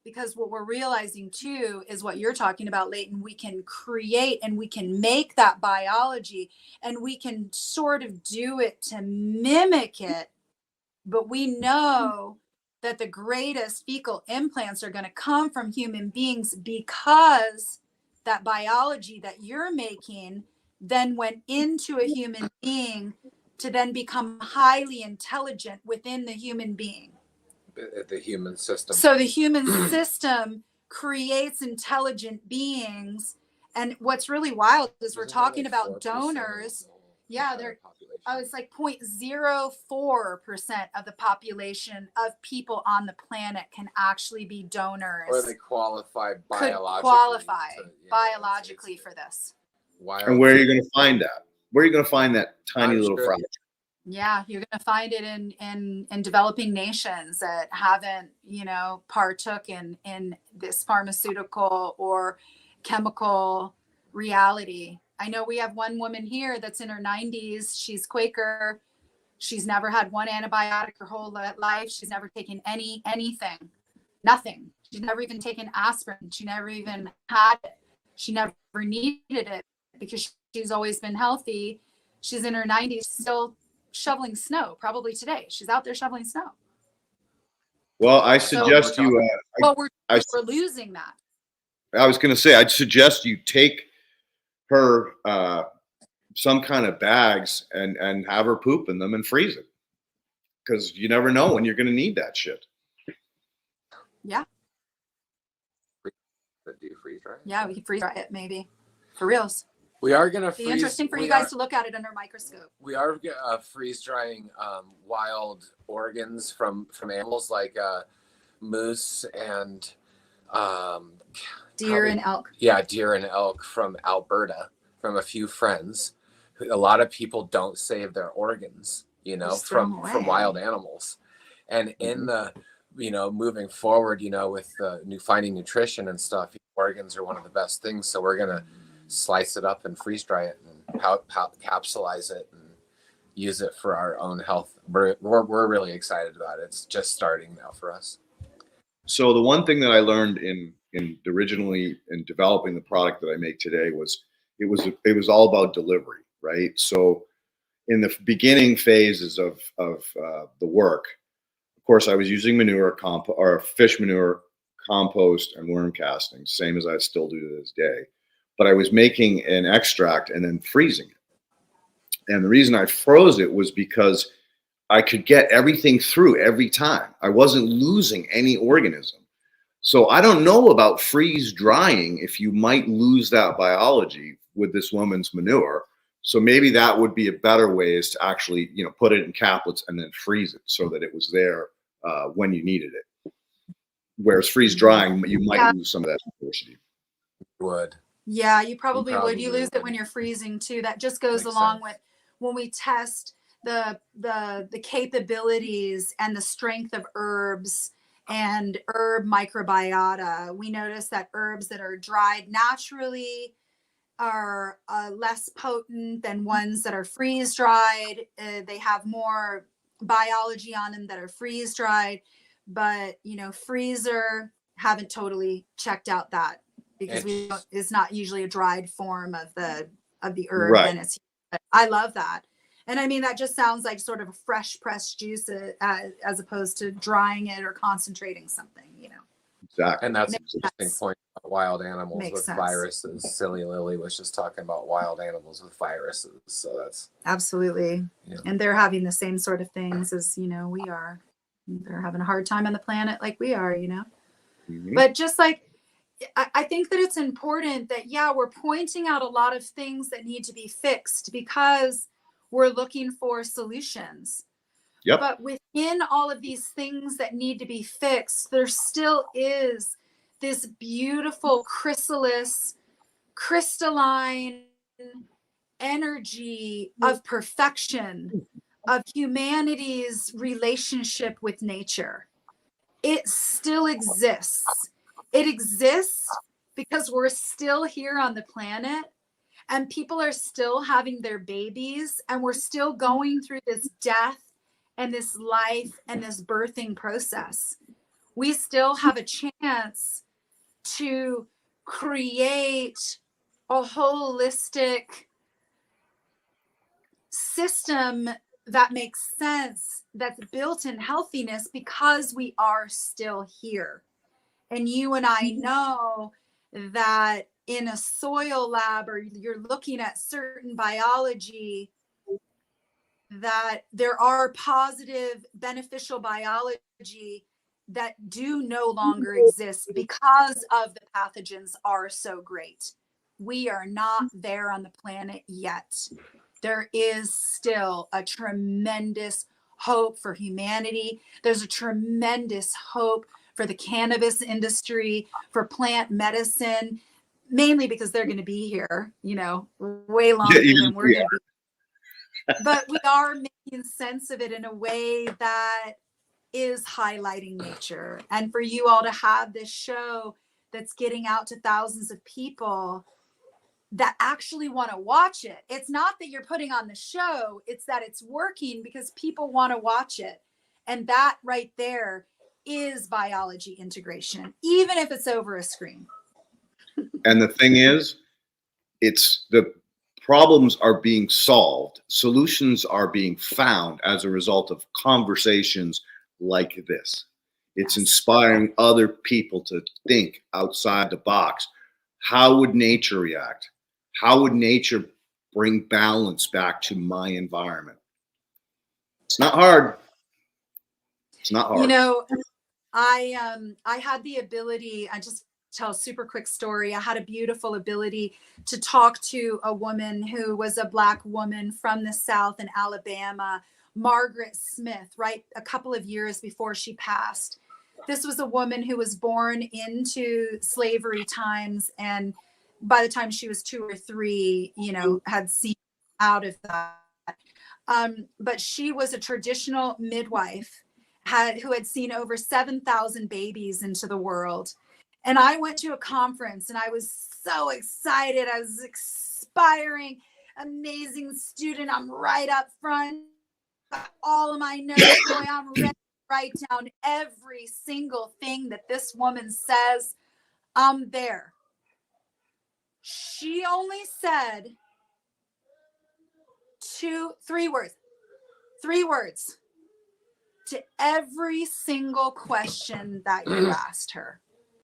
because what we're realizing too is what you're talking about, Leighton. We can create and we can make that biology, and we can sort of do it to mimic it. But we know that the greatest fecal implants are going to come from human beings, because that biology that you're making then went into a human being to then become highly intelligent within the human being. The human system. So the human system creates intelligent beings. And what's really wild is we're talking about donors. Yeah, they're, it's like 0.04% of the population of people on the planet can actually be donors. Or they qualify biologically. Biologically for this. Wild. And where are you going to find that? Where are you going to find that tiny little fraction? Yeah, you're going to find it in developing nations that haven't, partook in this pharmaceutical or chemical reality. I know we have one woman here that's in her 90s. She's Quaker. She's never had one antibiotic her whole life. She's never taken anything, nothing. She's never even taken aspirin. She never even had it. She never needed it because she's always been healthy. She's in her 90s, still shoveling snow, probably today. She's out there shoveling snow. Well, I suggest we're losing that. I was going to say, I'd suggest you take her some kind of bags and have her poop in them and freeze it, because you never know when you're going to need that shit. Yeah. Do you freeze dry? Yeah, we can freeze dry it, maybe, for reals. We are going to freeze. Be interesting for you guys to look at it under a microscope. We are freeze drying wild organs from animals like moose and deer and elk. Yeah, deer and elk from Alberta, from a few friends. A lot of people don't save their organs, from wild animals. And in the, moving forward, with finding nutrition and stuff, organs are one of the best things. So we're going to slice it up and freeze dry it and capsulize it and use it for our own health. We're really excited about it. It's just starting now for us. So the one thing that I learned in originally in developing the product that I make today was it was all about delivery, right? So in the beginning phases of the work, of course, I was using manure, or fish manure, compost, and worm castings, same as I still do to this day. But I was making an extract and then freezing it. And the reason I froze it was because I could get everything through every time. I wasn't losing any organism. So I don't know about freeze drying if you might lose that biology with this woman's manure. So maybe that would be a better way, is to actually, put it in caplets and then freeze it so that it was there when you needed it. Whereas freeze drying, you might lose some of that diversity. Would. Yeah, you probably would. You lose it when you're freezing too. That just goes along with when we test the capabilities and the strength of herbs and herb microbiota. We notice that herbs that are dried naturally are less potent than ones that are freeze dried. They have more biology on them that are freeze dried, but freezer, haven't totally checked out that, because it's not usually a dried form of the herb. Right. And I love that. And I mean, that just sounds like sort of a fresh pressed juice as opposed to drying it or concentrating something, Exactly. And that's an interesting point about wild animals with viruses. Silly Lily was just talking about wild animals with viruses. So that's absolutely. And they're having the same sort of things as, we are. They're having a hard time on the planet like we are, Mm-hmm. But just like, I think that it's important that, we're pointing out a lot of things that need to be fixed because we're looking for solutions. Yep. But within all of these things that need to be fixed, there still is this beautiful crystalline energy of perfection, of humanity's relationship with nature. It still exists. It exists because we're still here on the planet and people are still having their babies and we're still going through this death and this life and this birthing process. we still have a chance to create a holistic system that makes sense, that's built in healthiness, because we are still here. And you and I know that in a soil lab, or you're looking at certain biology, that there are positive, beneficial biology that do no longer exist because of the pathogens are so great. We are not there on the planet yet. There is still a tremendous hope for humanity. There's a tremendous hope for the cannabis industry, for plant medicine, mainly because they're going to be here, you know, way longer than we're going to be. But we are making sense of it in a way that is highlighting nature. And for you all to have this show that's getting out to thousands of people that actually want to watch it. It's not that you're putting on the show, it's that it's working because people want to watch it. And that right there is biology integration, even if it's over a screen. And the thing is, it's the problems are being solved, solutions are being found as a result of conversations like this. It's inspiring other people to think outside the box. How would nature react? How would nature bring balance back to my environment? It's not hard. It's not hard. You know, I had the ability, I just tell a super quick story. I had a beautiful ability to talk to a woman who was a Black woman from the South in Alabama, Margaret Smith, right a couple of years before she passed. This was a woman who was born into slavery times, and by the time she was 2 or 3, you know, had seen out of that. But she was a traditional midwife who had seen over 7,000 babies into the world. And I went to a conference and I was so excited. I was aspiring, amazing student. I'm right up front, got all of my notes going. I'm ready to write down every single thing that this woman says. I'm there. She only said 3 words. 3 words to every single question that you asked her.